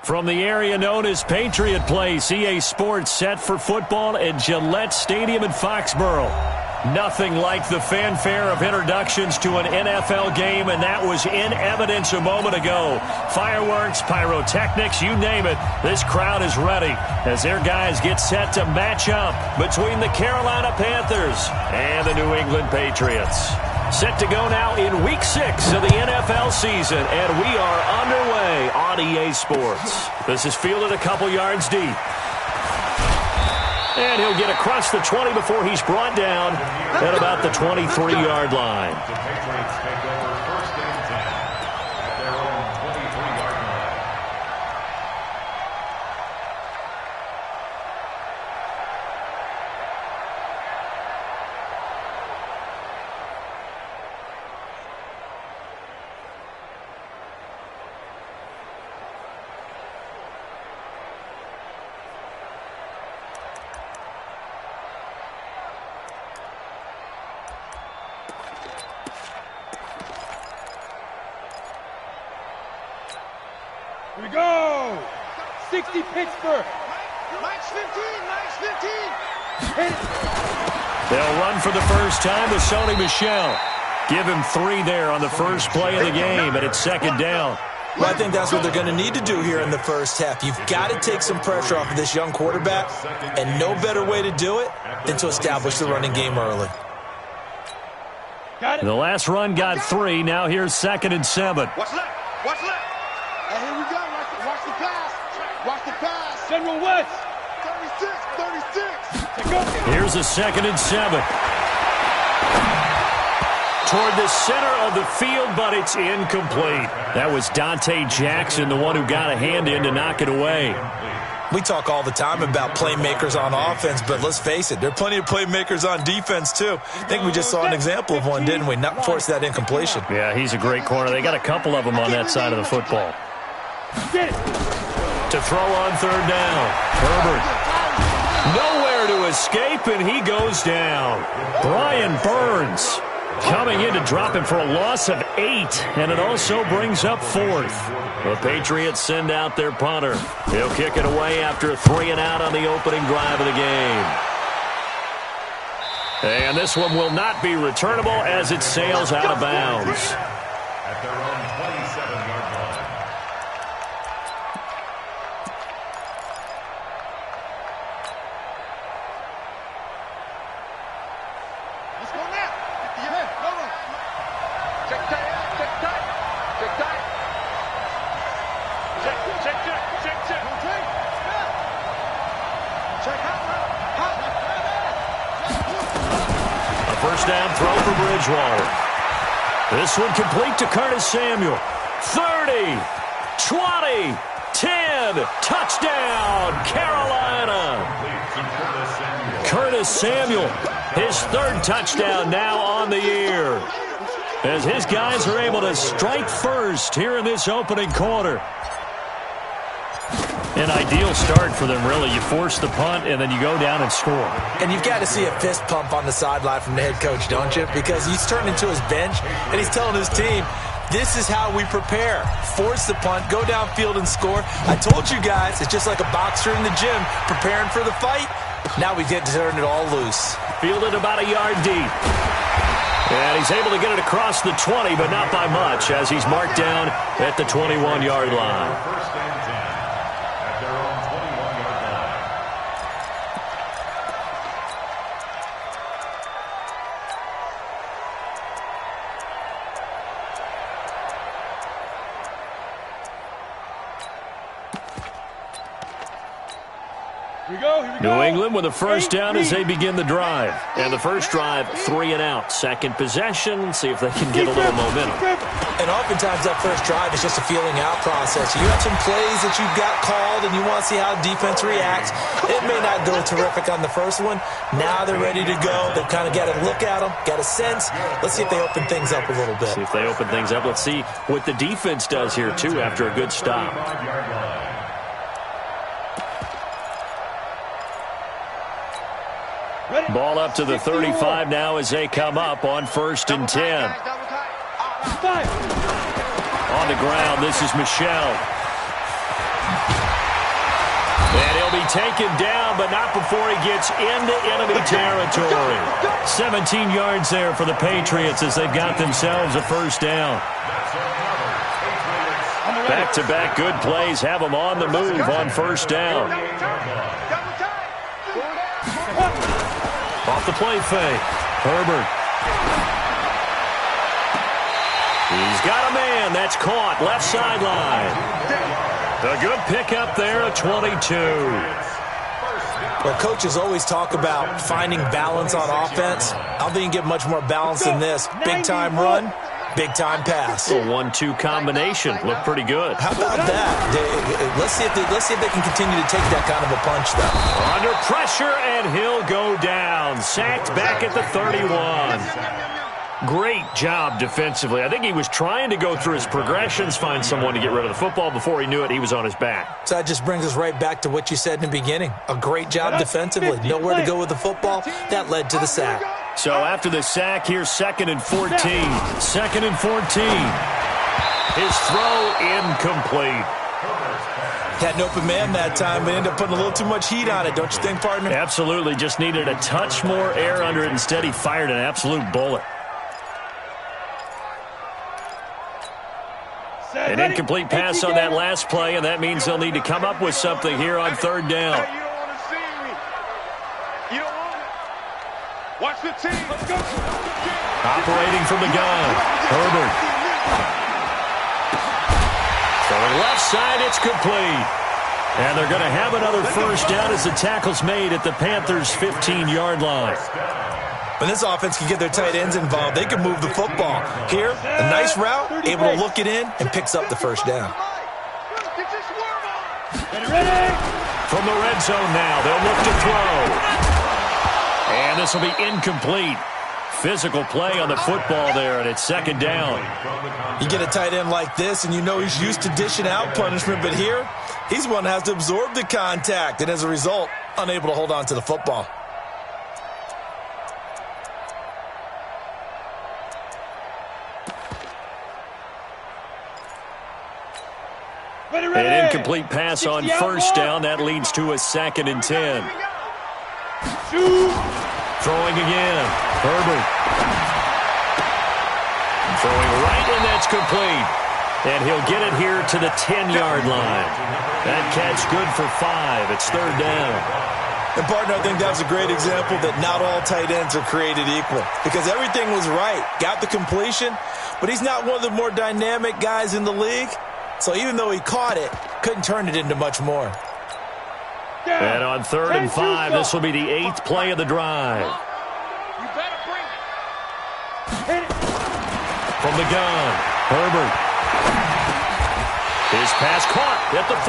From the area known as Patriot Place, EA Sports set for football at Gillette Stadium in Foxborough. Nothing like the fanfare of introductions to an NFL game, and that was in evidence a moment ago. Fireworks, pyrotechnics, you name it. This crowd is ready as their guys get set to match up between the Carolina Panthers and the New England Patriots. Set to go now in Week 6 of the NFL season, and we are underway on EA Sports. This is fielded a couple yards deep. And he'll get across the 20 before he's brought down at about the 23-yard line. The Patriots take over first and 10 at their own 23-yard line. Here we go! 60 Pittsburgh! Mike's 15! Mike's 15! Hit it! They'll run for the first time with Sony Michel. Give him 3 there on the first play of the game, and it's second down. Well, I think that's what they're going to need to do here in the first half. You've got to take some pressure off of this young quarterback, and no better way to do it than to establish the running game early. The last run got 3. Now here's 2nd and 7. Watch left! Watch left! And here we go. Watch the pass. Watch the pass. General West! 36. Here's a 2nd and 7. Toward the center of the field, but it's incomplete. That was Dante Jackson, the one who got a hand in to knock it away. We talk all the time about playmakers on offense, but let's face it, there are plenty of playmakers on defense, too. I think we just saw an example of one, didn't we? Not force that incompletion. Yeah, he's a great corner. They got a couple of them on that side of the football. Get it! To throw on 3rd down. Herbert. Nowhere to escape, and he goes down. Brian Burns coming in to drop him for a loss of 8, and it also brings up 4th. The Patriots send out their punter. He'll kick it away after a 3 and out on the opening drive of the game. And this one will not be returnable as it sails out of bounds. At their own 27-yard line. Let's go now. Yeah, no. Check tight. Check tight. Check tight. Check. Check out. A first down throw for Bridgewater. This one complete to Curtis Samuel. 30, 20, 10, touchdown, Carolina. Curtis Samuel, his 3rd touchdown now on the year. As his guys are able to strike first here in this opening quarter. An ideal start for them, really. You force the punt, and then you go down and score. And you've got to see a fist pump on the sideline from the head coach, don't you? Because he's turned into his bench, and he's telling his team, this is how we prepare. Force the punt, go downfield and score. I told you guys, it's just like a boxer in the gym preparing for the fight. Now we get to turn it all loose. Fielded about a yard deep. And he's able to get it across the 20, but not by much, as he's marked down at the 21-yard line. First and 10 at their own 21-yard line. Here we go. New England with a first down as they begin the drive. And the first drive, 3 and out. Second possession, see if they can get a little momentum. And oftentimes that first drive is just a feeling out process. You have some plays that you've got called and you want to see how defense reacts. It may not go terrific on the first one. Now they're ready to go. They've kind of got to look at them, got a sense. Let's see if they open things up a little bit. See if they open things up. Let's see what the defense does here, too, after a good stop. Ball up to the 35 now as they come up on 1st and 10. On the ground, this is Michel. And he'll be taken down, but not before he gets into enemy territory. 17 yards there for the Patriots as they've got themselves a first down. Back-to-back good plays have them on the move on first down. Off the play fake. Herbert. He's got a man. That's caught. Left sideline. A good pickup there at 22. Well, coaches always talk about finding balance on offense. I don't think you can get much more balance than this. Big-time run, big-time pass. A 1-2 combination. Looked pretty good. How about that? Let's see if they can continue to take that kind of a punch, though. Under pressure, and he'll go down. Sacked back at the 31. Great job defensively. I think he was trying to go through his progressions, find someone to get rid of the football. Before he knew it, he was on his back. So that just brings us right back to what you said in the beginning. A great job defensively. Nowhere to go with the football. That led to the sack. So after the sack, here's 2nd and 14. 2nd and 14. His throw incomplete. Had an open man that time, but ended up putting a little too much heat on it, don't you think, partner? Absolutely. Just needed a touch more air under it. Instead, he fired an absolute bullet. An incomplete pass on that last play, and that means they'll need to come up with something here on 3rd down. You don't want to see me. You don't want it. Watch the team. Let's go. Operating from the gun. Herbert. Throwing left side, it's complete. And they're going to have another first down as the tackle's made at the Panthers' 15-yard line. When this offense can get their tight ends involved, they can move the football. Here, a nice route, able to look it in, and picks up the first down. From the red zone now, they'll look to throw. And this will be incomplete. Physical play on the football there, and it's 2nd down. You get a tight end like this, and you know he's used to dishing out punishment, but here, he's the one that has to absorb the contact, and as a result, unable to hold on to the football. An incomplete pass on first down. That leads to a 2nd and 10. Throwing again. Herbert. Throwing right, and that's complete. And he'll get it here to the 10-yard line. That catch good for 5. It's 3rd down. And, partner, I think that was a great example that not all tight ends are created equal. Because everything was right. Got the completion, but he's not one of the more dynamic guys in the league. So even though he caught it, couldn't turn it into much more. And on 3rd and 5, this will be the 8th play of the drive. You better bring it. From the gun, Herbert. His pass caught at the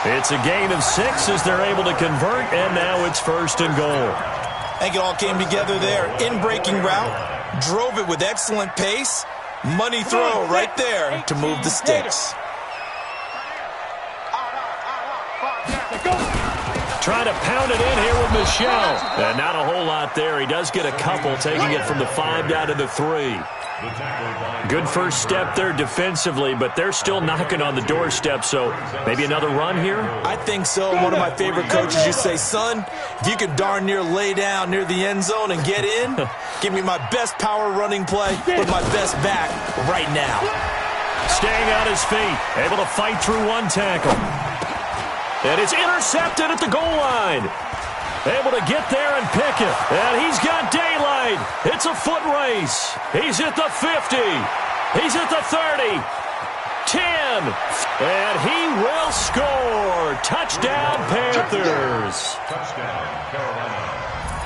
4. It's a gain of 6 as they're able to convert, and now it's 1st and goal. I think it all came together there. In-breaking route, drove it with excellent pace. Money throw right there to move the sticks. Trying to pound it in here with Michel. And not a whole lot there. He does get a couple, taking it from the 5 down to the 3. Good first step there defensively, but they're still knocking on the doorstep, so maybe another run here? I think so. One of my favorite coaches used to say, son, if you can darn near lay down near the end zone and get in, give me my best power running play with my best back right now. Staying on his feet, able to fight through one tackle. And it's intercepted at the goal line. Able to get there and pick it. And he's got daylight. It's a foot race. He's at the 50. He's at the 30. 10. And he will score. Touchdown, Panthers. Touchdown, Carolina.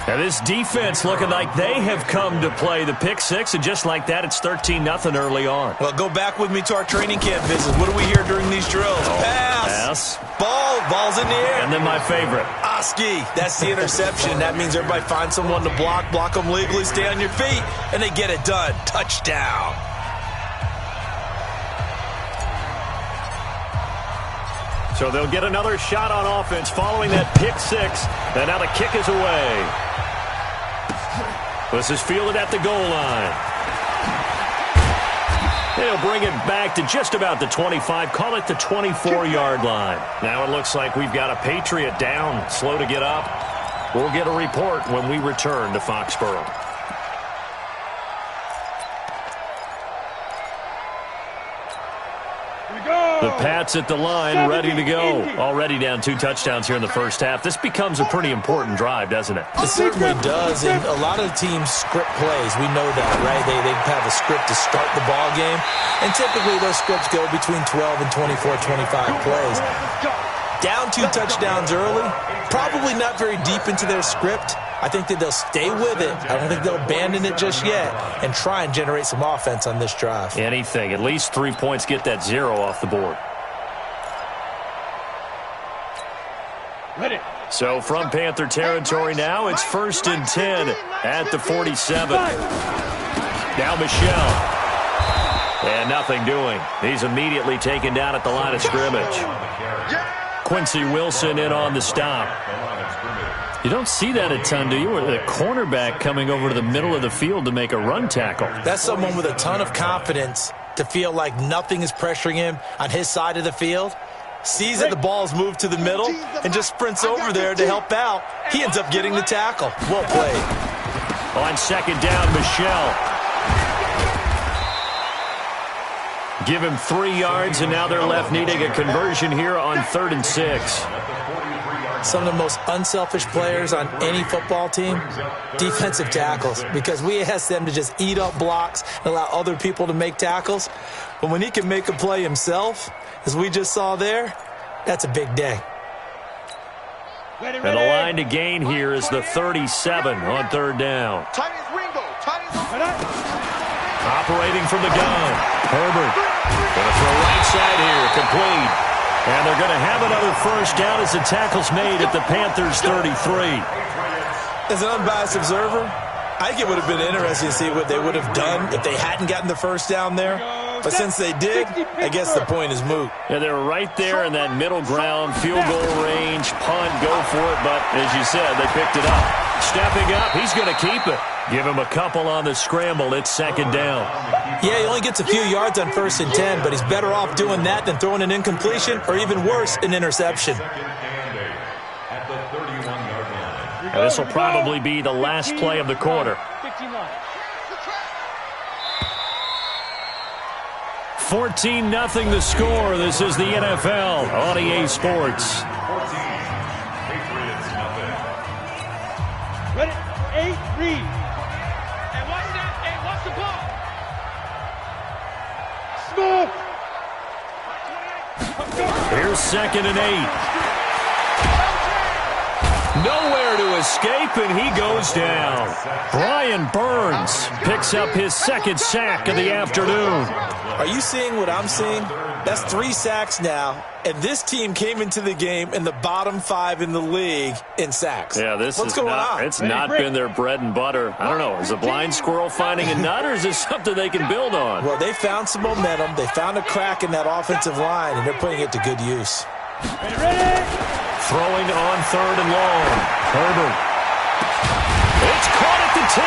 And this defense looking like they have come to play the pick 6, and just like that, it's 13-0 early on. Well, go back with me to our training camp visits. What do we hear during these drills? Pass. Ball's in the air. And then my favorite. Oski. That's the interception. That means everybody finds someone to block them legally, stay on your feet, and they get it done. Touchdown. So they'll get another shot on offense following that pick six. And now the kick is away. This is fielded at the goal line. They'll bring it back to just about the 25. Call it the 24-yard line. Now it looks like we've got a Patriot down, slow to get up. We'll get a report when we return to Foxborough. The Pats at the line, ready to go. Already down 2 touchdowns here in the first half. This becomes a pretty important drive, doesn't it? It certainly does, and a lot of teams script plays. We know that, right? They have a script to start the ball game, and typically those scripts go between 12 and 24, 25 plays. Down 2 touchdowns early, probably not very deep into their script. I think that they'll stay with it. I don't think they'll abandon it just yet and try and generate some offense on this drive. Anything. At least 3 points, get that 0 off the board. Ready. So from Panther territory now, it's 1st and 10 at the 47. Now Michelle. And nothing doing. He's immediately taken down at the line of scrimmage. Quincy Wilson in on the stop. You don't see that a ton, do you? Or the cornerback coming over to the middle of the field to make a run tackle. That's someone with a ton of confidence to feel like nothing is pressuring him on his side of the field. Sees that the ball's moved to the middle and just sprints over there to help out. He ends up getting the tackle. Well played. On 2nd down, Michelle. Give him 3 yards, and now they're left needing a conversion here on 3rd and 6. Some of the most unselfish players on any football team, defensive tackles, because we ask them to just eat up blocks and allow other people to make tackles. But when he can make a play himself, as we just saw there, that's a big day. And the line to gain here is the 37 on 3rd down. Operating from the gun, Herbert. Going to throw right side here, complete. And they're going to have another first down as the tackle's made at the Panthers' 33. As an unbiased observer, I think it would have been interesting to see what they would have done if they hadn't gotten the first down there. But since they did, I guess the point is moot. Yeah, they're right there in that middle ground, field goal range, punt, go for it. But as you said, they picked it up. Stepping up, he's going to keep it. Give him a couple on the scramble. It's 2nd down. Yeah, he only gets a few yards on 1st and 10, but he's better off doing that than throwing an incompletion or even worse, an interception. And this will probably be the last play of the quarter. 14-0 the score. This is the NFL on EA Sports. Ready? 8, read. And what's that? Hey, what's the ball? Smooth. Here's 2nd and 8. Nowhere to escape, and he goes down. Brian Burns picks up his 2nd sack of the afternoon. Are you seeing what I'm seeing? That's 3 sacks now, and this team came into the game in the bottom 5 in the league in sacks. Yeah, What's going on? It's not been their bread and butter. I don't know. Is a blind squirrel finding a nut, or is this something they can build on? Well, they found some momentum. They found a crack in that offensive line, and they're putting it to good use. Ready? Throwing on 3rd and long. Herbert. It's caught at the 10.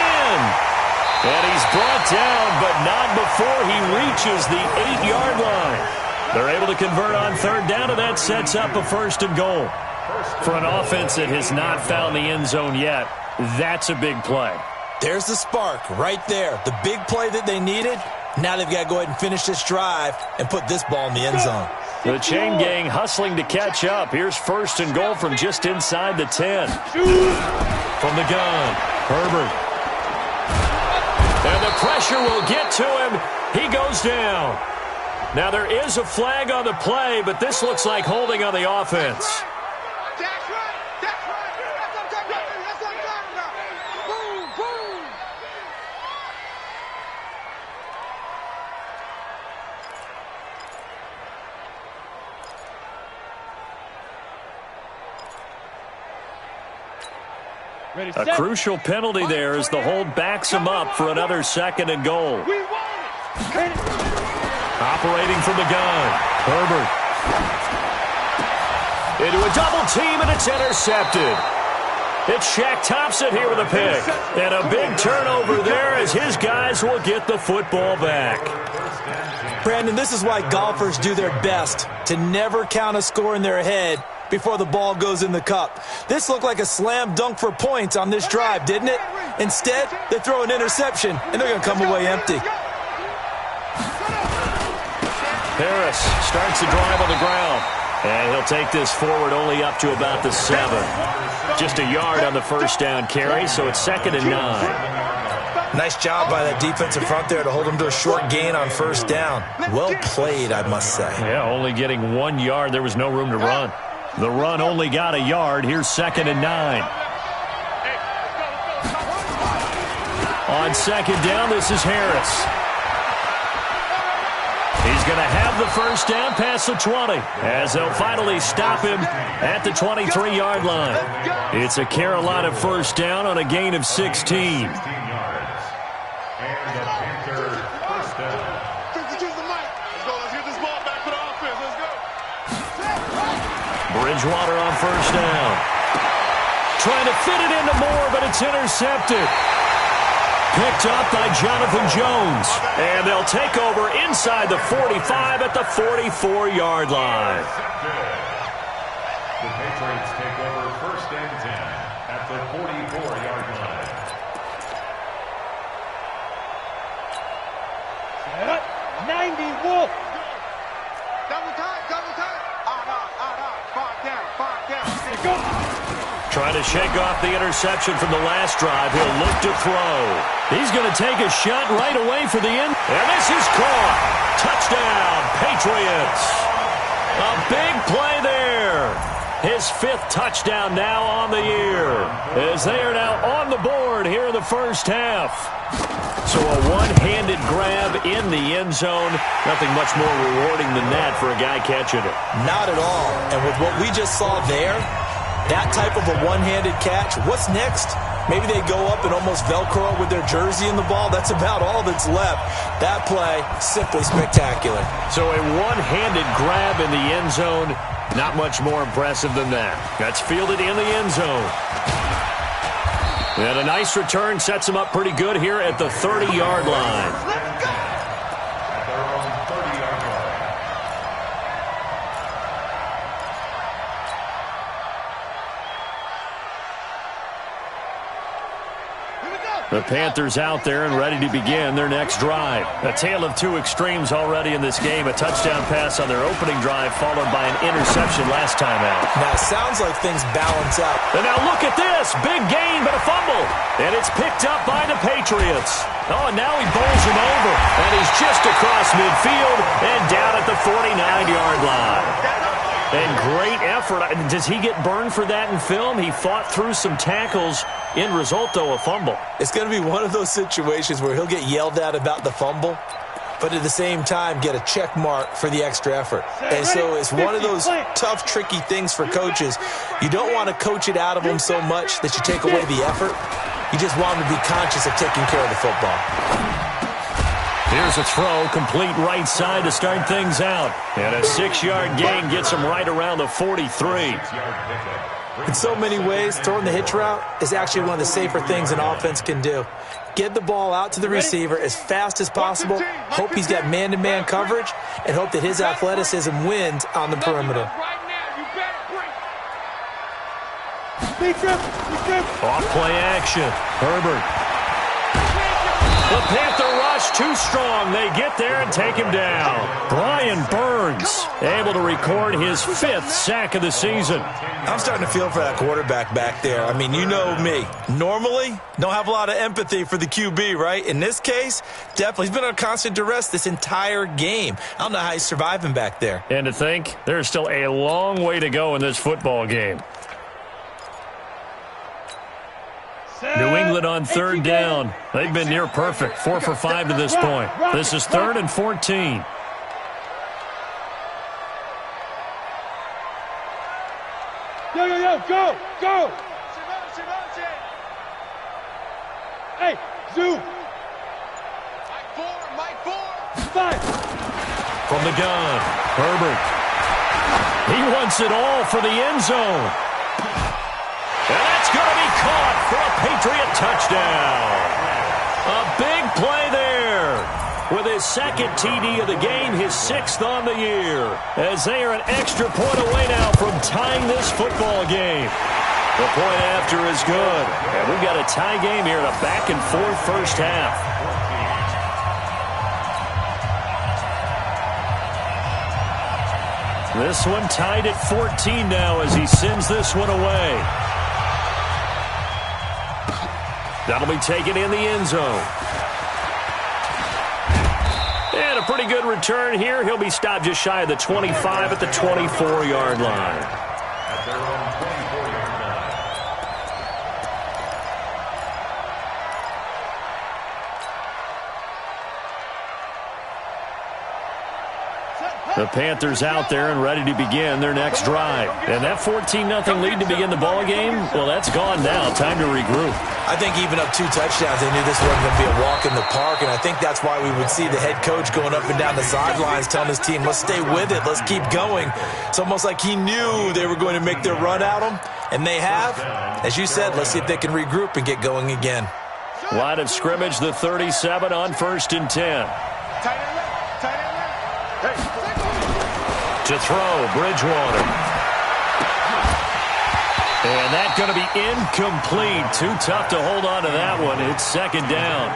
And he's brought down, but not before he reaches the 8-yard line. They're able to convert on 3rd down, and that sets up a 1st and goal. For an offense that has not found the end zone yet, that's a big play. There's the spark right there. The big play that they needed. Now they've got to go ahead and finish this drive and put this ball in the end zone. The chain gang hustling to catch up. Here's 1st and goal from just inside the 10. From the gun, Herbert. And the pressure will get to him. He goes down. Now there is a flag on the play, but this looks like holding on the offense. That's right. That's right. That's what I'm talking about. That's what I'm talking about. Boom, boom. Ready, A set. crucial penalty there as the hold backs him up for another 2nd and goal. We won it. Ready. Operating from the gun, Herbert. Into a double team, and it's intercepted. It's Shaq Thompson here with a pick. And a big turnover there as his guys will get the football back. Brandon, this is why golfers do their best to never count a score in their head before the ball goes in the cup. This looked like a slam dunk for points on this drive, didn't it? Instead, they throw an interception, and they're going to come away empty. Harris starts the drive on the ground. And he'll take this forward only up to about the 7. Just a yard on the first down carry, so it's 2nd and 9. Nice job by that defensive front there to hold him to a short gain on first down. Well played, I must say. Yeah, only getting 1 yard. There was no room to run. The run only got a yard. Here's 2nd and 9. On 2nd down, this is Harris. He's going to have the first down past the 20 as they'll finally stop him at the 23-yard line. It's a Carolina first down on a gain of 16. Bridgewater on first down. Trying to fit it into Moore, but it's intercepted. Picked up by Jonathan Jones. And they'll take over inside the 45 at the 44-yard line. The Patriots take over 1st and 10 at the 44-yard line. 90 Wolf. Double time, double time. Five down. Go. Trying to shake off the interception from the last drive. He'll look to throw. He's going to take a shot right away for the end. And this is caught. Touchdown, Patriots. A big play there. His 5th touchdown now on the year, as they are now on the board here in the first half. So a one-handed grab in the end zone. Nothing much more rewarding than that for a guy catching it. Not at all. And with what we just saw there, that type of a one-handed catch, what's next? Maybe they go up and almost Velcro with their jersey in the ball. That's about all that's left. That play, simply spectacular. So a one-handed grab in the end zone, not much more impressive than that. That's fielded in the end zone. And a nice return sets him up pretty good here at the 30-yard line. At their own 30-yard line. The Panthers out there and ready to begin their next drive. A tale of two extremes already in this game. A touchdown pass on their opening drive followed by an interception last time out. Now, it sounds like things balance out. And now look at this. Big gain, but a fumble. And it's picked up by the Patriots. Oh, and now he bowls him over. And he's just across midfield and down at the 49-yard line. And great effort. Does he get burned for that in film? He fought through some tackles. End result, though, a fumble. It's going to be one of those situations where he'll get yelled at about the fumble, but at the same time get a check mark for the extra effort. And so it's one of those tough, tricky things for coaches. You don't want to coach it out of them so much that you take away the effort. You just want them to be conscious of taking care of the football. Here's a throw, complete right side to start things out. And a 6-yard gain gets him right around the 43. In so many ways, throwing the hitch route is actually one of the safer things an offense can do. Get the ball out to the receiver as fast as possible, hope he's got man-to-man coverage, and hope that his athleticism wins on the perimeter. Off play action. Herbert. The Panther rush too strong. They get there and take him down. Brian Burns able to record his 5th sack of the season. I'm starting to feel for that quarterback back there. I mean, you know me. Normally, don't have a lot of empathy for the QB, right? In this case, definitely. He's been on constant duress this entire game. I don't know how he's surviving back there. And to think, there's still a long way to go in this football game. New England on 3rd down. They've been near perfect. 4 for 5 to this point. This is 3rd and 14. Go! Hey, Zoo! Mike 4! Five! From the gun, Herbert. He wants it all for the end zone. And that's going to be caught for a Patriot touchdown. A big play there. With his second TD of the game, his 6th on the year. As they are an extra point away now from tying this football game. The point after is good. And we've got a tie game here in a back-and-forth first half. This one tied at 14 now as he sends this one away. That'll be taken in the end zone. And a pretty good return here. He'll be stopped just shy of the 25 at the 24-yard line. At their own 24-yard line. The Panthers out there and ready to begin their next drive. And that 14-0 lead to begin the ball game, well, that's gone now. Time to regroup. I think even up 2 touchdowns, they knew this wasn't going to be a walk in the park, and I think that's why we would see the head coach going up and down the sidelines telling his team, let's stay with it, let's keep going. It's almost like he knew they were going to make their run at him, and they have. As you said, let's see if they can regroup and get going again. Line of scrimmage, the 37 on 1st and 10. To throw, Bridgewater. And that's going to be incomplete. Too tough to hold on to that one. It's 2nd down.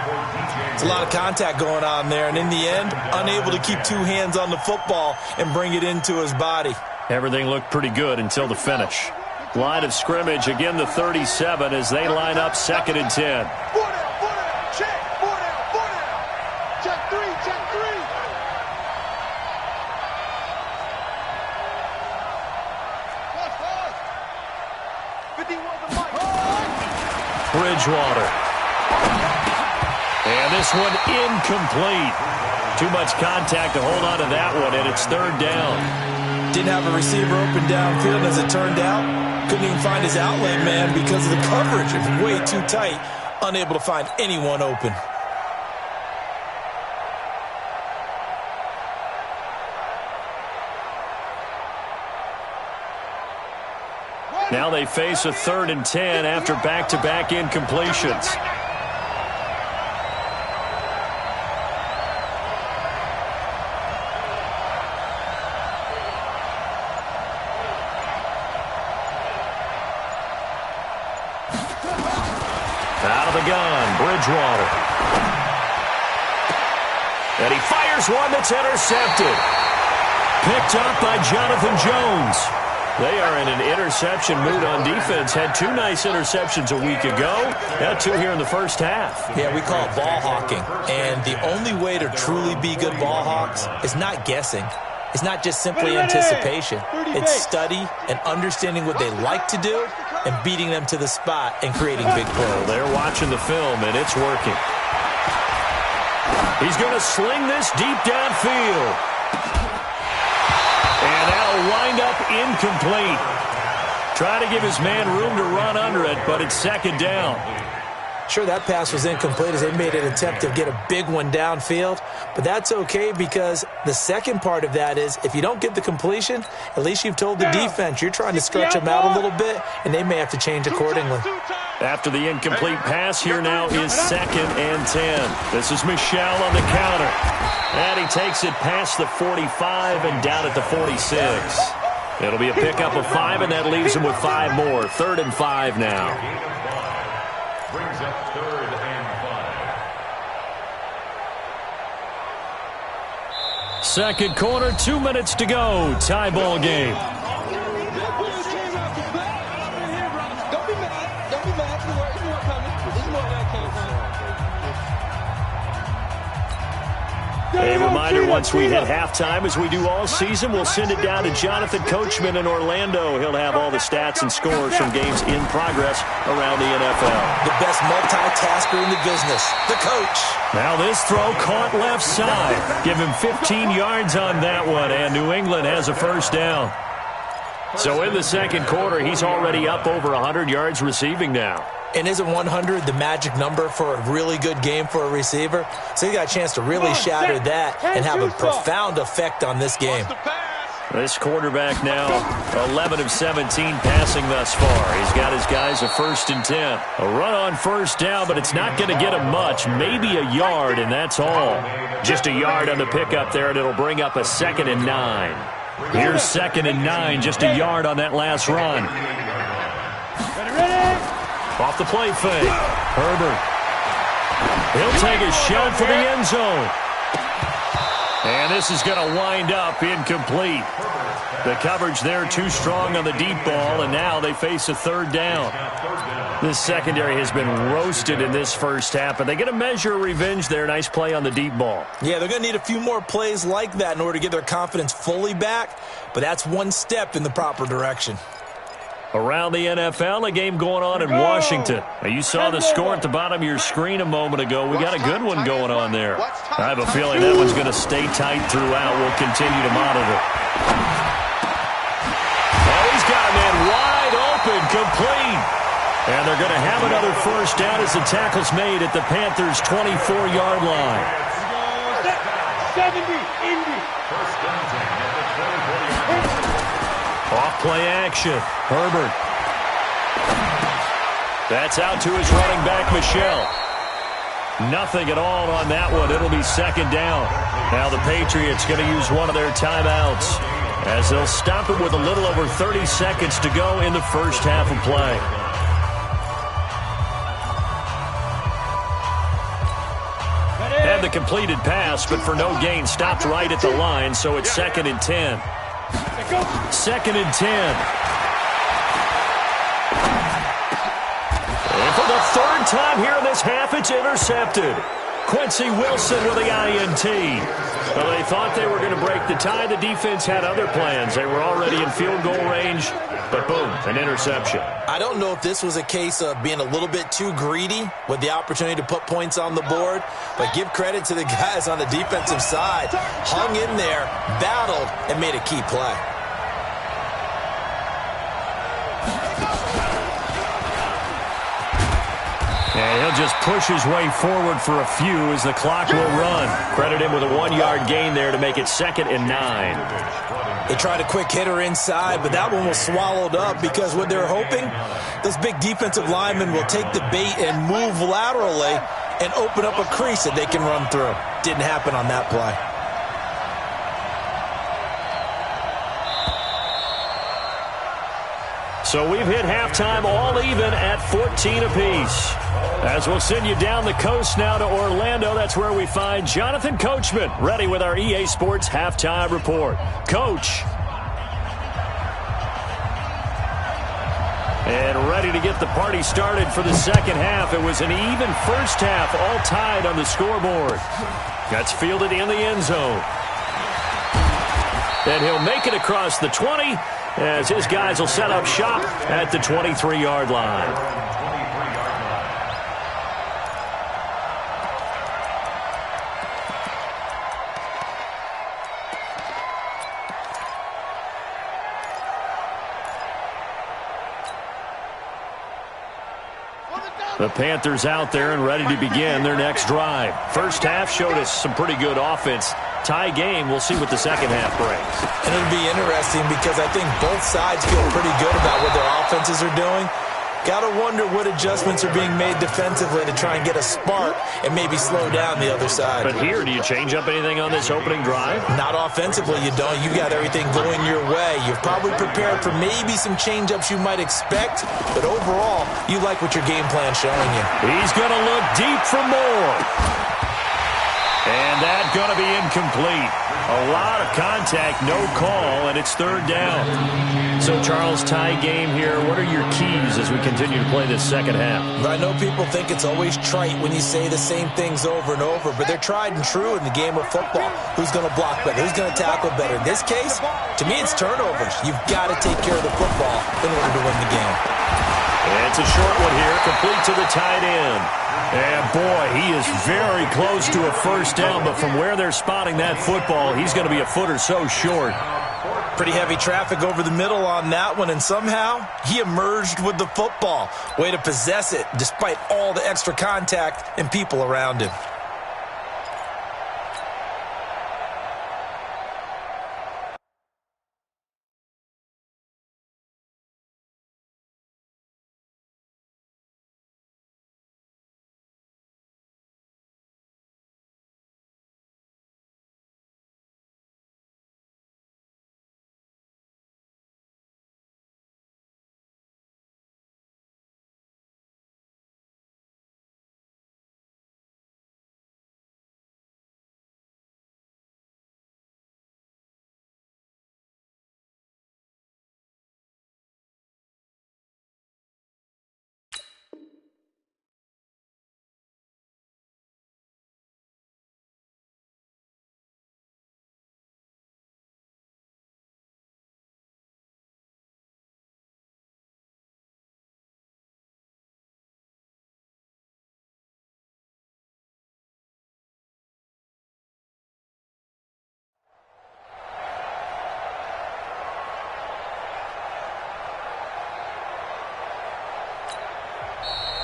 It's a lot of contact going on there, and in the end, unable to keep 2 hands on the football and bring it into his body. Everything looked pretty good until the finish. Line of scrimmage, again the 37 as they line up 2nd and 10. Bridgewater. And this one incomplete. Too much contact to hold on to that one, and it's 3rd down. Didn't have a receiver open downfield, as it turned out. Couldn't even find his outlet man because of the coverage. It was way too tight. Unable to find anyone open. Now they face a 3rd and 10 after back-to-back incompletions. Out of the gun, Bridgewater. And he fires one that's intercepted. Picked up by Jonathan Jones. They are in an interception mood on defense. Had 2 nice interceptions a week ago. Had 2 here in the first half. Yeah, we call it ball hawking. And the only way to truly be good ball hawks is not guessing. It's not just simply anticipation. It's study and understanding what they like to do and beating them to the spot and creating big plays. They're watching the film, and it's working. He's going to sling this deep downfield. And that'll wind up incomplete. Try to give his man room to run under it, but it's 2nd down. Sure, that pass was incomplete as they made an attempt to get a big one downfield, but that's okay because the second part of that is if you don't get the completion, at least you've told the defense you're trying to stretch them out a little bit, and they may have to change accordingly. After the incomplete pass, here now is 2nd and 10. This is Michel on the counter. And he takes it past the 45 and down at the 46. It'll be a pickup of 5, and that leaves him with 5 more. 3rd and 5 now. Brings up 3rd and 5. Second quarter, 2 minutes to go. Tie ball game. A reminder, once we hit halftime, as we do all season, we'll send it down to Jonathan Coachman in Orlando. He'll have all the stats and scores from games in progress around the NFL. The best multitasker in the business, the coach. Now this throw caught left side. Give him 15 yards on that one, and New England has a 1st down. So in the second quarter, he's already up over 100 yards receiving now. And isn't 100 the magic number for a really good game for a receiver? So he got a chance to really shatter that and have a profound effect on this game. This quarterback now 11 of 17 passing thus far. He's got his guys a 1st and 10. A run on 1st down, but it's not going to get him much. Maybe a yard, and that's all. Just a yard on the pickup there, and it'll bring up a 2nd and 9. Here's 2nd and 9, just a yard on that last run. Off the play fake. Herbert. He'll take a shot for the end zone. And this is going to wind up incomplete. The coverage there too strong on the deep ball, and now they face a 3rd down. This secondary has been roasted in this first half, but they get a measure of revenge there. Nice play on the deep ball. Yeah, they're going to need a few more plays like that in order to get their confidence fully back, but that's one step in the proper direction. Around the NFL, a game going on in Washington. Now, you saw the score at the bottom of your screen a moment ago. We got a good one going on there. I have a feeling that one's going to stay tight throughout. We'll continue to monitor. Oh, he's got a man wide open, complete. And they're going to have another 1st down as the tackle's made at the Panthers' 24-yard line. 70, Indy. Off-play action. Herbert. That's out to his running back, Michel. Nothing at all on that one. It'll be 2nd down. Now the Patriots going to use one of their timeouts as they'll stop it with a little over 30 seconds to go in the first half of play. Had the completed pass, but for no gain, stopped right at the line, so it's 2nd and 10. 2nd and 10. And for the 3rd time here in this half, it's intercepted. Quincy Wilson with the INT. Well, they thought they were going to break the tie. The defense had other plans. They were already in field goal range, but boom, an interception. I don't know if this was a case of being a little bit too greedy with the opportunity to put points on the board, but give credit to the guys on the defensive side. Hung in there, battled, and made a key play. And he'll just push his way forward for a few as the clock will run. Credit him with a 1-yard gain there to make it 2nd and 9. They tried a quick hitter inside, but that one was swallowed up because what they're hoping, those big defensive linemen will take the bait and move laterally and open up a crease that they can run through. Didn't happen on that play. So we've hit halftime all even at 14 apiece. As we'll send you down the coast now to Orlando, that's where we find Jonathan Coachman, ready with our EA Sports Halftime Report. Coach. And ready to get the party started for the second half. It was an even first half, all tied on the scoreboard. That's fielded in the end zone. And he'll make it across the 20 as his guys will set up shop at the 23-yard line. The Panthers out there and ready to begin their next drive. First half showed us some pretty good offense. Tie game, we'll see what the second half brings. And it'll be interesting because I think both sides feel pretty good about what their offenses are doing. Got to wonder what adjustments are being made defensively to try and get a spark and maybe slow down the other side. But here, do you change up anything on this opening drive? Not offensively, you don't. You got everything going your way. You've probably prepared for maybe some change-ups you might expect, but overall, you like what your game plan's showing you. He's going to look deep for more. And that's going to be incomplete. A lot of contact, no call, and it's third down. So, Charles, tie game here. What are your keys as we continue to play this second half? I know people think it's always trite when you say the same things over and over, but they're tried and true in the game of football. Who's going to block better? Who's going to tackle better? In this case, to me, it's turnovers. You've got to take care of the football in order to win the game. And it's a short one here, complete to the tight end. And, boy, he is very close to a first down, but from where they're spotting that football, he's going to be a foot or so short. Pretty heavy traffic over the middle on that one, and somehow he emerged with the football. Way to possess it despite all the extra contact and people around him.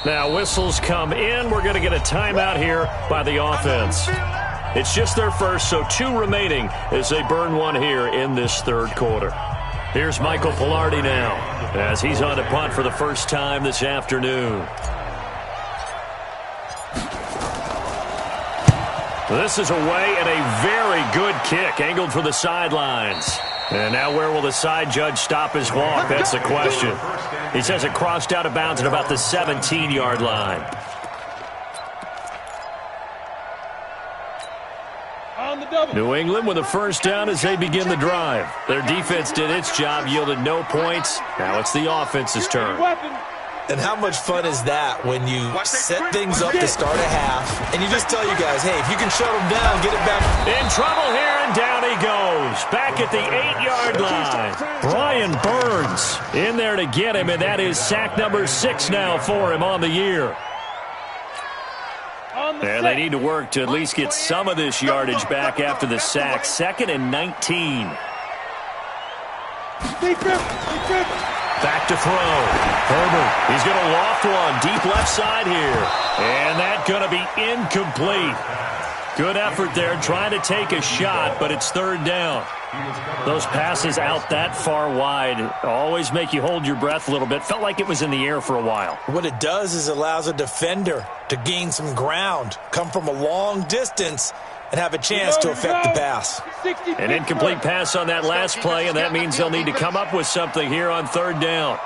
Now whistles come in. We're going to get a timeout here by the offense. It's just their first, so 2 remaining as they burn one here in this third quarter. Here's Michael Pilardi now as he's on to punt for the first time this afternoon. This is away and a very good kick angled for the sidelines. And now where will the side judge stop his walk? That's the question. He says it crossed out of bounds at about the 17-yard line. New England with a first down as they begin the drive. Their defense did its job, yielded no points. Now it's the offense's turn. And how much fun is that when you set things up to start a half and you just tell you guys, hey, if you can shut them down, get it back. In trouble here, and down he goes. Back at the 8-yard line. Brian Burns in there to get him, and that is sack number 6 now for him on the year. And they need to work to at least get some of this yardage back after the sack. 2nd and 19. Back to throw. Herbert, he's going to loft one deep left side here. And that's going to be incomplete. Good effort there trying to take a shot, but it's 3rd down. Those passes out that far wide always make you hold your breath a little bit. Felt like it was in the air for a while. What it does is allows a defender to gain some ground, come from a long distance, and have a chance to affect the pass. An incomplete pass on that last play, and that means they'll need to come up with something here on 3rd down.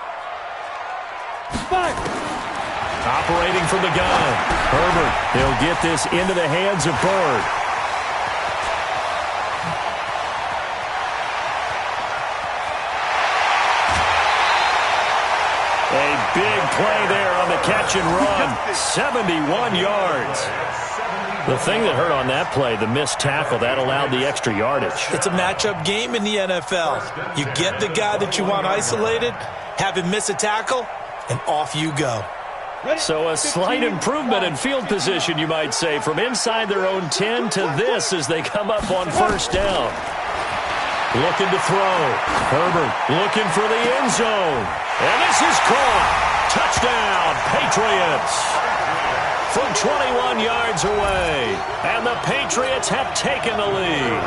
Operating from the gun. Herbert, he'll get this into the hands of Bird. A big play there on the catch and run. 71 yards. The thing that hurt on that play, the missed tackle, that allowed the extra yardage. It's a matchup game in the NFL. You get the guy that you want isolated, have him miss a tackle, and off you go. So a slight improvement in field position, you might say, from inside their own 10 to this as they come up on 1st down. Looking to throw. Herbert looking for the end zone. And this is caught. Touchdown, Patriots. From 21 yards away. And the Patriots have taken the lead.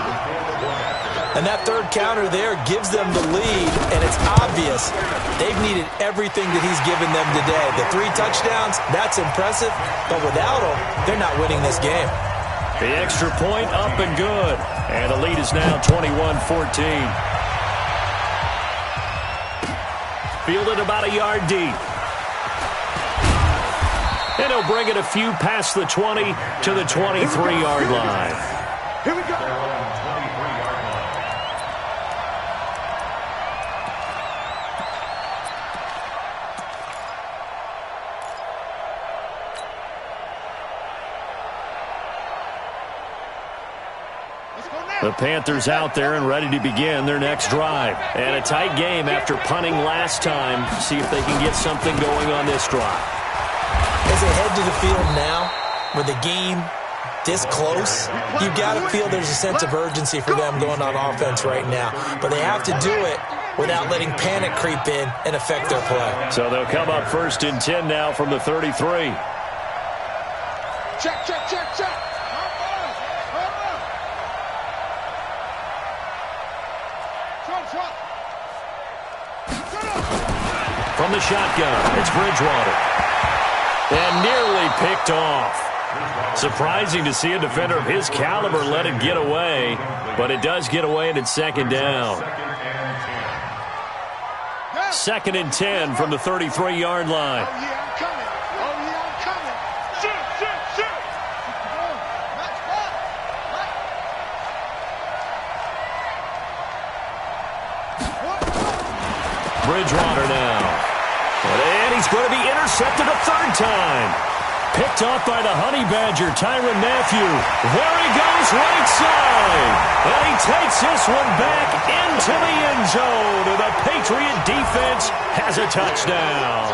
And that 3rd counter there gives them the lead, and it's obvious they've needed everything that he's given them today. The 3 touchdowns, that's impressive, but without him, they're not winning this game. The extra point up and good. And the lead is now 21-14. Fielded about a yard deep. And he'll bring it a few past the 20 to the 23-yard line. Here we go. The Panthers out there and ready to begin their next drive. And a tight game after punting last time. See if they can get something going on this drive. As they head to the field now, with the game this close, you got to feel there's a sense of urgency for them going on offense right now. But they have to do it without letting panic creep in and affect their play. So they'll come up 1st and 10 now from the 33. Check, check, check, check. From the shotgun, it's Bridgewater. And nearly picked off. Surprising to see a defender of his caliber let it get away, but it does get away and it's 2nd down. 2nd and 10 from the 33-yard line. Oh, yeah, I'm coming. Oh, yeah, I'm coming. Shoot, shoot, shoot. Bridgewater now. And he's going to be intercepted a 3rd time. Picked off by the Honey Badger, Tyrann Mathieu. There he goes, right side. And he takes this one back into the end zone. And the Patriot defense has a touchdown.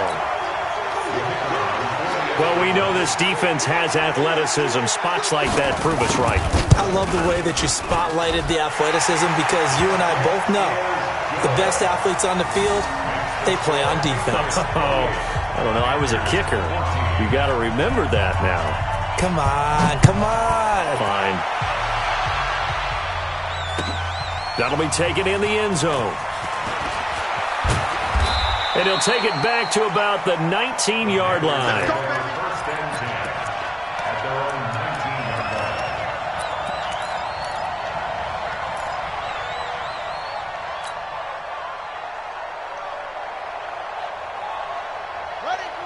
Well, we know this defense has athleticism. Spots like that prove us right. I love the way that you spotlighted the athleticism because you and I both know the best athletes on the field, they play on defense. I don't know. I was a kicker. You got to remember that now. Come on, come on. Fine. That'll be taken in the end zone. And he'll take it back to about the 19-yard line. First and 10 at their own 19-yard line.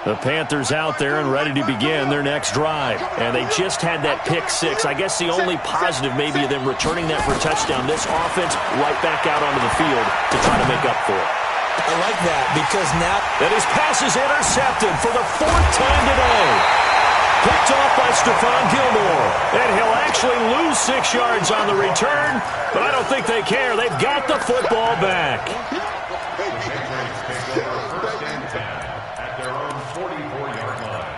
The Panthers out there and ready to begin their next drive. And they just had that pick six. I guess the only positive maybe of them returning that for a touchdown. This offense right back out onto the field to try to make up for it. I like that because now... And his pass is intercepted for the fourth time today. Picked off by Stephon Gilmore. And he'll actually lose 6 yards on the return, but I don't think they care. They've got the football back. The Patriots take over first and 10 at their own 44-yard line.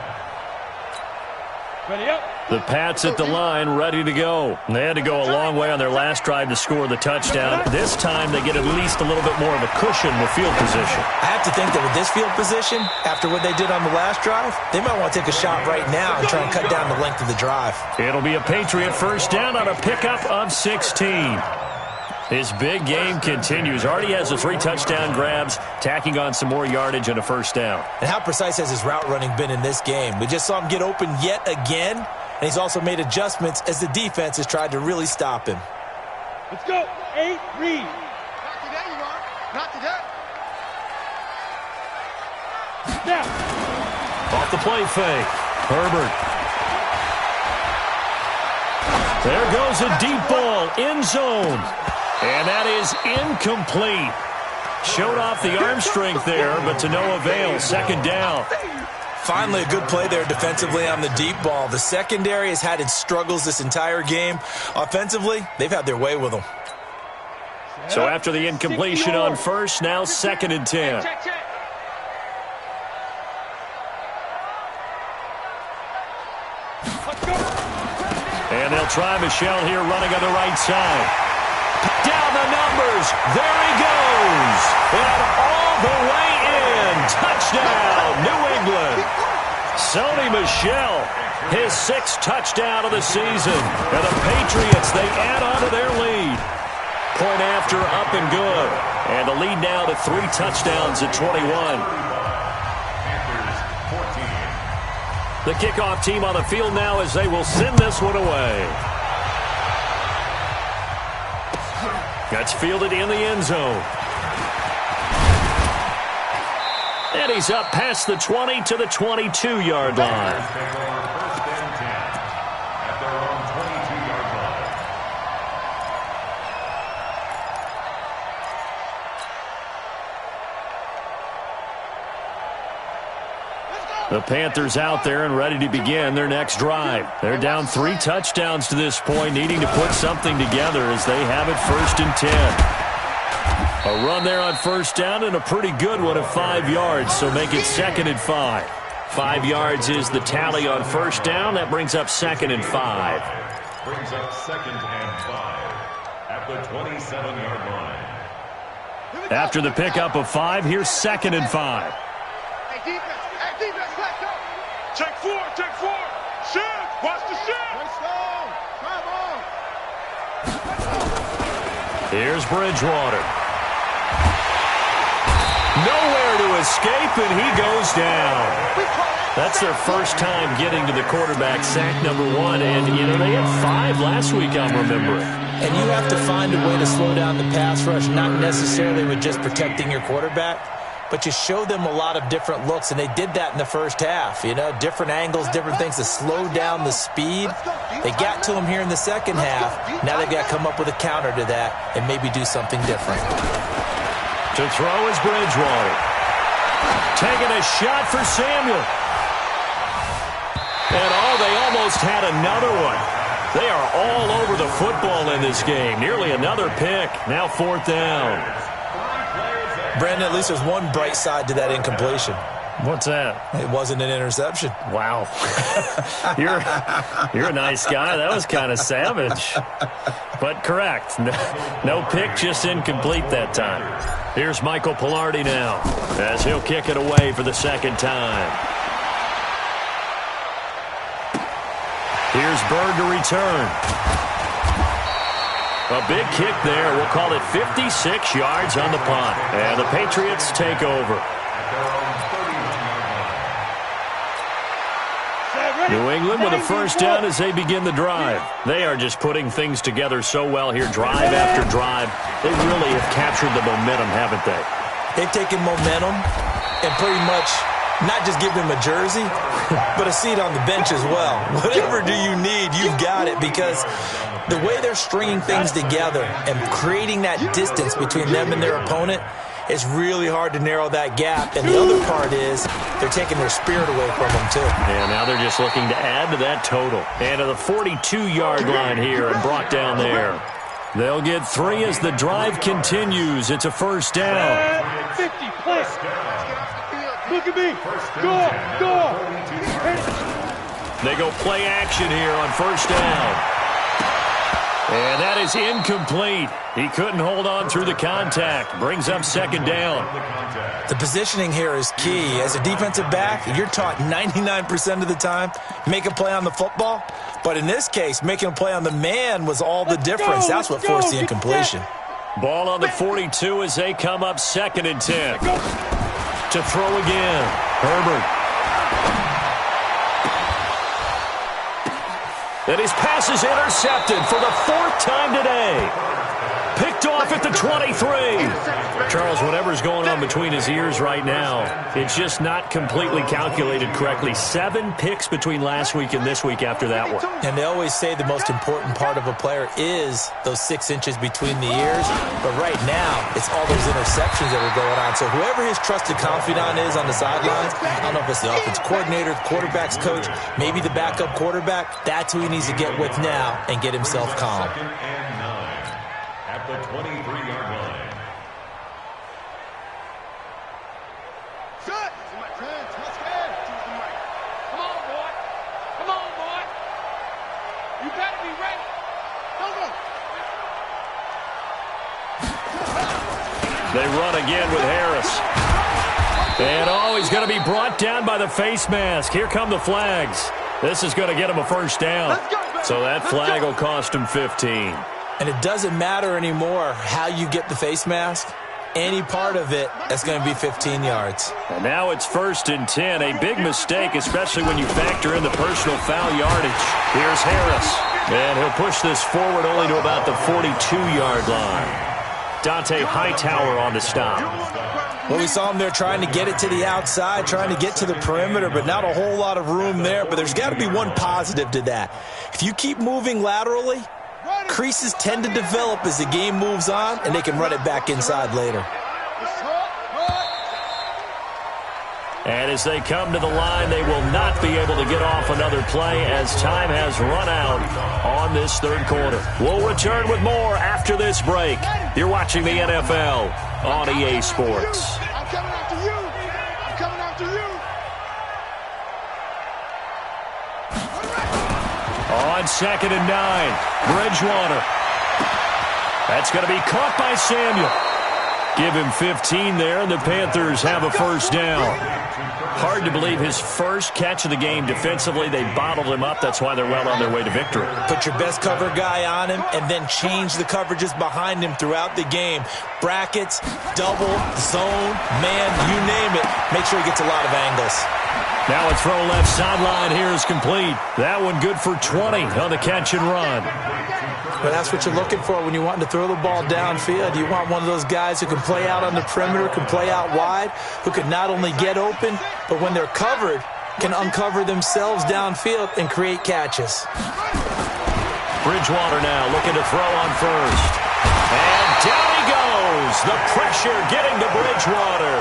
Ready up. The Pats at the line, ready to go. They had to go a long way on their last drive to score the touchdown. This time they get at least a little bit more of a cushion with field position. I have to think that with this field position, after what they did on the last drive, they might want to take a shot right now and try and cut down the length of the drive. It'll be a Patriot first down on a pickup of 16. His big game continues. Already has the 3 touchdown grabs, tacking on some more yardage and a first down. And how precise has his route running been in this game? We just saw him get open yet again, and he's also made adjustments as the defense has tried to really stop him. Let's go. 8, read. Not today, you are. Not today. Snap. Off the play fake. Herbert. There goes a deep ball, end zone. And that is incomplete. Showed off the arm strength there, but to no avail. Second down. Finally, a good play there defensively on the deep ball. The secondary has had its struggles this entire game. Offensively, they've had their way with them. So after the incompletion on first, now second and 10. Check, check. Let's go. And they'll try Michelle here running on the right side. Down the numbers. There he goes. And all the way in. Touchdown, New England. Sony Michel, his 6th touchdown of the season. And the Patriots, they add on to their lead. Point after, up and good. And the lead now to 3 touchdowns at 21. Panthers 14. The kickoff team on the field now as they will send this one away. That's fielded in the end zone. And he's up past the 20 to the 22-yard line. Take over first and 10 at their own 22-yard line. The Panthers out there and ready to begin their next drive. They're down 3 touchdowns to this point, needing to put something together as they have it first and 10. A run there on first down and a pretty good one of 5 yards, so make it second and 5. 5 yards is the tally on first down. That brings up second and 5. Brings up second and 5 at the 27-yard line. After the pickup of 5, here's second and 5. Hey, defense. Hey, defense, let's go. Check 4, check 4. Shift. Watch the shift. Let's go. Come on. Here's Bridgewater. Nowhere to escape, and he goes down. That's their first time getting to the quarterback, sack number 1. And, you know, they had 5 last week, I'm remembering. And you have to find a way to slow down the pass rush, not necessarily with just protecting your quarterback, but you show them a lot of different looks, and they did that in the first half. You know, different angles, different things to slow down the speed. They got to him here in the second half. Now they've got to come up with a counter to that and maybe do something different. To throw is Bridgewater. Taking a shot for Samuel. And they almost had another one. They are all over the football in this game. Nearly another pick. Now 4th down. Brandon, at least there's one bright side to that incompletion. What's that? It wasn't an interception. Wow. You're a nice guy. That was kind of savage. But correct. No pick, just incomplete that time. Here's Michael Pilardi now as he'll kick it away for the second time. Here's Bird to return. A big kick there. We'll call it 56 yards on the punt. And the Patriots take over. New England with a first down as they begin the drive. They are just putting things together so well here, drive after drive. They really have captured the momentum, haven't they? They've taken momentum and pretty much not just give them a jersey, but a seat on the bench as well. Whatever do you need, you've got it, because the way they're stringing things together and creating that distance between them and their opponent, it's really hard to narrow that gap. And the other part is they're taking their spirit away from them, too. And now they're just looking to add to that total. And to the 42-yard line here and brought down there. They'll get 3 as the drive continues. It's a first down. 50, play. Look at me. Go. They go play action here on first down. And that is incomplete. He couldn't hold on through the contact. Brings up second down. The positioning here is key. As a defensive back, you're taught 99% of the time, make a play on the football. But in this case, making a play on the man was all the difference. That's what forced the incompletion. Ball on the 42 as they come up 2nd and 10. To throw again. Herbert. And his pass is intercepted for the 4th time today. Picked off at the 23. Charles, whatever's going on between his ears right now, it's just not completely calculated correctly. 7 picks between last week and this week after that one. And they always say the most important part of a player is those 6 inches between the ears. But right now, it's all those interceptions that are going on. So whoever his trusted confidant is on the sidelines, I don't know if it's the offense coordinator, the quarterback's coach, maybe the backup quarterback, that's who he needs to get with now and get himself calm. At the 23-yard line. Shut! Come on, boy. Come on, boy. You better be ready. Go. They run again with Harris. And, he's going to be brought down by the face mask. Here come the flags. This is going to get him a first down. So that flag will cost him 15. And it doesn't matter anymore how you get the face mask. Any part of it, that's going to be 15 yards. And now it's 1st and 10. A big mistake, especially when you factor in the personal foul yardage. Here's Harris. And he'll push this forward only to about the 42-yard line. Dante Hightower on the stop. Well, we saw him there trying to get it to the outside, trying to get to the perimeter, but not a whole lot of room there. But there's got to be one positive to that. If you keep moving laterally, creases tend to develop as the game moves on, and they can run it back inside later. And as they come to the line, they will not be able to get off another play as time has run out on this 3rd quarter. We'll return with more after this break. You're watching the NFL on EA Sports. I'm coming after you. I'm coming after you. On 2nd and 9, Bridgewater. That's going to be caught by Samuel. Give him 15 there, and the Panthers have a first down. Hard to believe his first catch of the game defensively. They bottled him up. That's why they're well on their way to victory. Put your best cover guy on him and then change the coverages behind him throughout the game. Brackets, double, zone, man, you name it. Make sure he gets a lot of angles. Now a throw left sideline here is complete. That one good for 20 on the catch and run. But that's what you're looking for when you want to throw the ball downfield. You want one of those guys who can play out on the perimeter, can play out wide, who can not only get open, but when they're covered, can uncover themselves downfield and create catches. Bridgewater now looking to throw on first. And down he goes. The pressure getting to Bridgewater.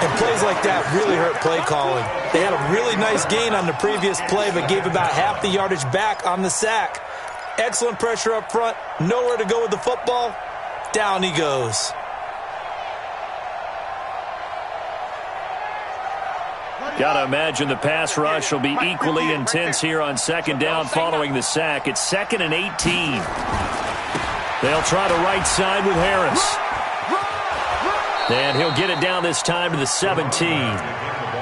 And plays like that really hurt play calling. They had a really nice gain on the previous play, but gave about half the yardage back on the sack. Excellent pressure up front. Nowhere to go with the football. Down he goes. Got to imagine the pass rush will be equally intense here on second down following the sack. It's 2nd and 18. They'll try the right side with Harris. And he'll get it down this time to the 17.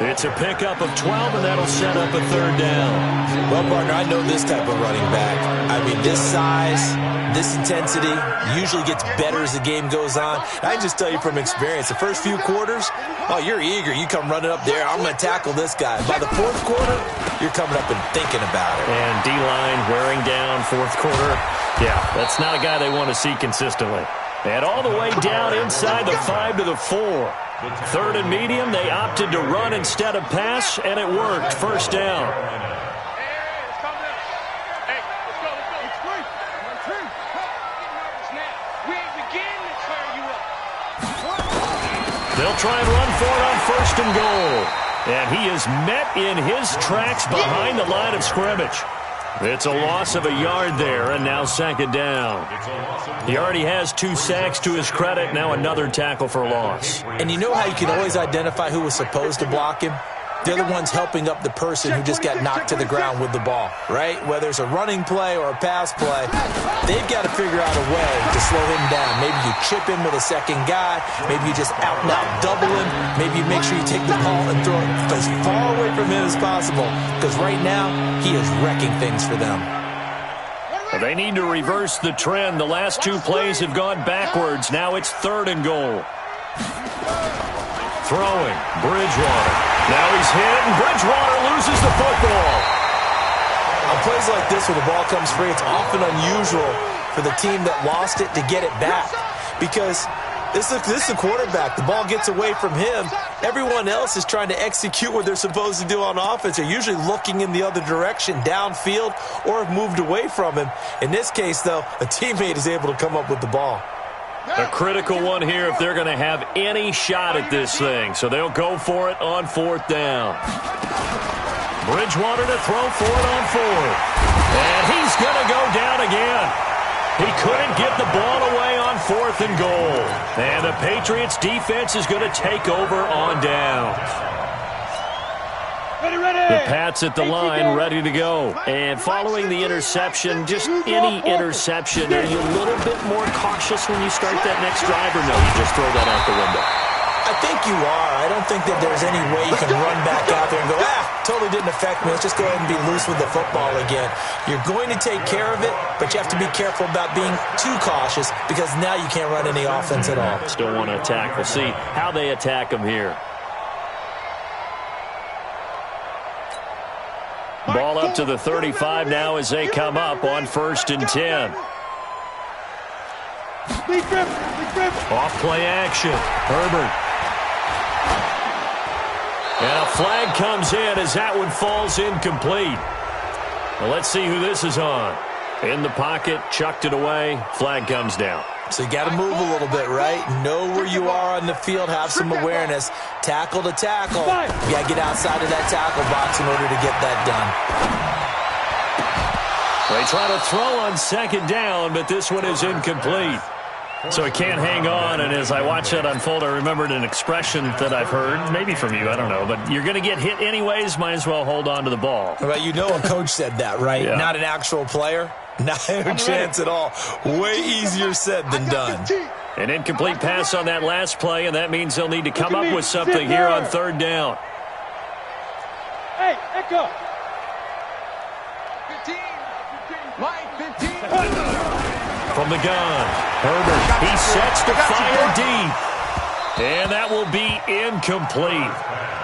It's a pickup of 12, and that'll set up a 3rd down. Well, partner, I know this type of running back. I mean, this size, this intensity usually gets better as the game goes on. I can just tell you from experience, the first few quarters, oh, you're eager. You come running up there, I'm going to tackle this guy. By the 4th quarter, you're coming up and thinking about it. And D-line wearing down 4th quarter. Yeah, that's not a guy they want to see consistently. And all the way down inside the 5 to the 4. 3rd and medium, they opted to run instead of pass, and it worked. 1st down. They'll try and run for it on 1st and goal. And he is met in his tracks behind the line of scrimmage. It's a loss of a yard there, and now 2nd down. He already has 2 sacks to his credit, now another tackle for loss. And you know how you can always identify who was supposed to block him? They're the ones helping up the person who just got knocked to the ground with the ball, right? Whether it's a running play or a pass play, they've got to figure out a way to slow him down. Maybe you chip him with a second guy. Maybe you just out-and-out double him. Maybe you make sure you take the ball and throw it as far away from him as possible, because right now he is wrecking things for them. They need to reverse the trend. The last 2 plays have gone backwards. Now it's 3rd and goal. Throwing, Bridgewater. Now he's hit, and Bridgewater loses the football. On plays like this where the ball comes free, it's often unusual for the team that lost it to get it back, because this is the quarterback. The ball gets away from him. Everyone else is trying to execute what they're supposed to do on offense. They're usually looking in the other direction, downfield, or have moved away from him. In this case, though, a teammate is able to come up with the ball. A critical one here if they're going to have any shot at this thing. So they'll go for it on 4th down. Bridgewater to throw for it on 4th. And he's going to go down again. He couldn't get the ball away on 4th and goal. And the Patriots defense is going to take over on downs. The Pats at the line, ready to go. And following the interception, just any interception, are you a little bit more cautious when you start that next drive, or no, you just throw that out the window? I think you are. I don't think that there's any way you can run back out there and go, totally didn't affect me. Let's just go ahead and be loose with the football again. You're going to take care of it, but you have to be careful about being too cautious, because now you can't run any offense at all. Still want to attack. We'll see how they attack them here. Ball up to the 35 now as they come up on 1st and 10. Off play action. Herbert. And a flag comes in as that one falls incomplete. Well, let's see who this is on. In the pocket, chucked it away. Flag comes down. So you got to move a little bit, right? Know where you are on the field. Have some awareness. Tackle to tackle. You got to get outside of that tackle box in order to get that done. They try to throw on 2nd down, but this one is incomplete. So he can't hang on, and as I watch that unfold, I remembered an expression that I've heard, maybe from you, I don't know, but you're going to get hit anyways, might as well hold on to the ball. Well, you know a coach said that, right? Yeah. Not an actual player. Not a chance at all. Way easier said than done. An incomplete pass on that last play, and that means they'll need to come up with something here on 3rd down. Hey, Echo. 15. Line 15. From the gun, Herbert, he sets to fire deep. And that will be incomplete.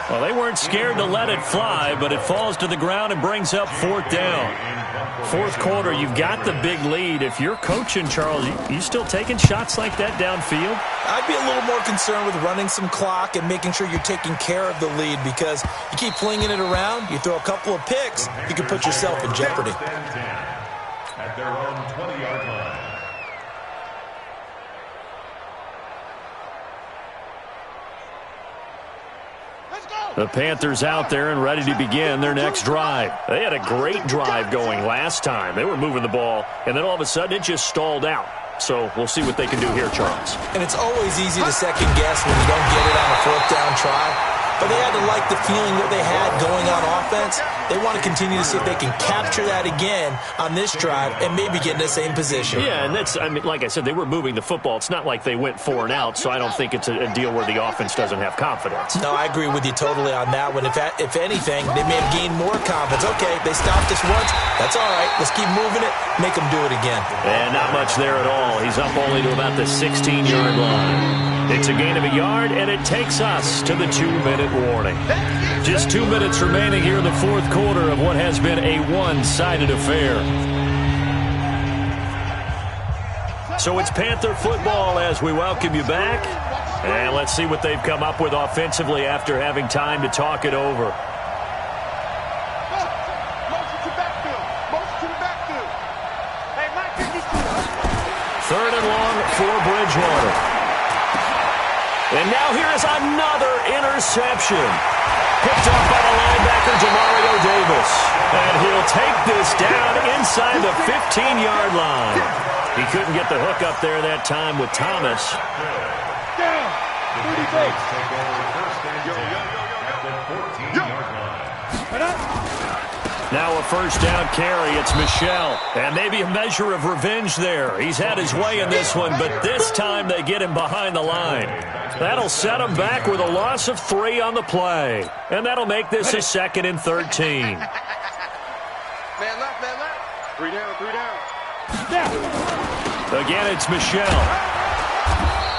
Well, they weren't scared to let it fly, but it falls to the ground and brings up 4th down. 4th quarter, you've got the big lead. If you're coaching, Charles, you still taking shots like that downfield? I'd be a little more concerned with running some clock and making sure you're taking care of the lead, because you keep flinging it around, you throw a couple of picks, you can put yourself in jeopardy. At their own 20-yard line. The Panthers out there and ready to begin their next drive. They had a great drive going last time. They were moving the ball, and then all of a sudden it just stalled out. So we'll see what they can do here, Charles. And it's always easy to second guess when you don't get it on a 4th down try. but they had to like the feeling that they had going on offense. They want to continue to see if they can capture that again on this drive and maybe get in the same position. Yeah, and that's, I mean, like I said, they were moving the football. It's not like they went 4 and out, so I don't think it's a deal where the offense doesn't have confidence. No, I agree with you totally on that one. If anything, they may have gained more confidence. Okay, they stopped us once. That's all right. Let's keep moving it. Make them do it again. And not much there at all. He's up only to about the 16-yard line. It's a gain of a yard, and it takes us to the 2-minute warning. Just 2 minutes remaining here in the fourth quarter of what has been a one-sided affair. So it's Panther football as we welcome you back. And let's see what they've come up with offensively after having time to talk it over. Third and long for Bridgewater. And now here is another interception. Picked up by the linebacker, Demario Davis. And he'll take this down inside the 15-yard line. He couldn't get the hook up there that time with Thomas. Now a first down carry. It's Michel. And maybe a measure of revenge there. He's had his way in this one, but this time they get him behind the line. That'll set him back with a loss of 3 on the play. And that'll make this a 2nd and 13. Man left, man left. 3 down, 3 down. Again, it's Michel.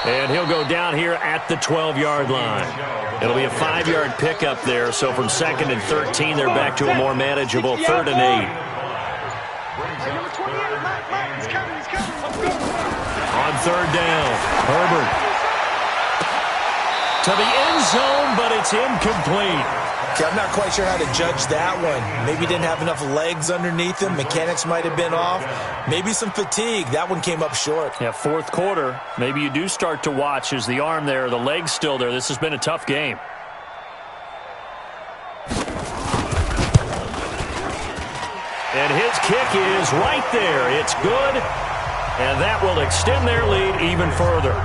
And he'll go down here at the 12-yard line. It'll be a 5-yard pickup there, so from 2nd and 13, they're back to a more manageable 3rd and 8. On 3rd down, Herbert to the end zone, but it's incomplete. Okay, I'm not quite sure how to judge that one. Maybe didn't have enough legs underneath him. Mechanics might have been off. Maybe some fatigue. That one came up short. Yeah, fourth quarter. Maybe you do start to watch as the arm there, the leg's still there. This has been a tough game. And his kick is right there. It's good. And that will extend their lead even further.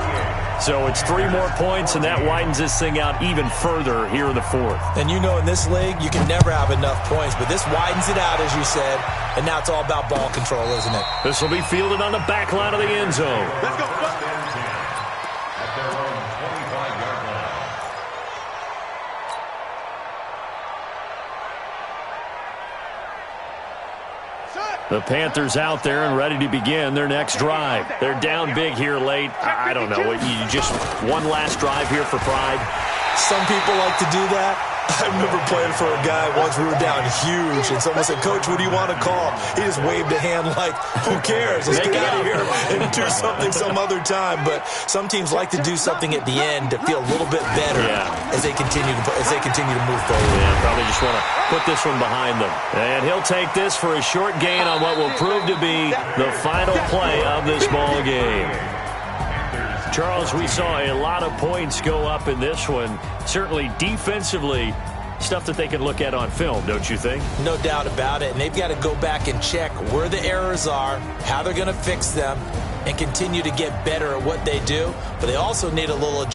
So it's 3 more points, and that widens this thing out even further here in the fourth. And you know in this league, you can never have enough points, but this widens it out, as you said, and now it's all about ball control, isn't it? This will be fielded on the back line of the end zone. Let's go. At their own 25-yard line. The Panthers out there and ready to begin their next drive. They're down big here late. I don't know. You just one last drive here for pride. Some people like to do that. I remember playing for a guy once. We were down huge, and someone said, "Coach, what do you want to call?" He just waved a hand like, "Who cares? Let's get out of here and do something some other time." But some teams like to do something at the end to feel a little bit better as they continue to move forward. Yeah, probably just want to put this one behind them. And he'll take this for a short gain on what will prove to be the final play of this ball game. Charles, we saw a lot of points go up in this one. Certainly defensively, stuff that they can look at on film, don't you think? No doubt about it. And they've got to go back and check where the errors are, how they're going to fix them, and continue to get better at what they do. But they also need a little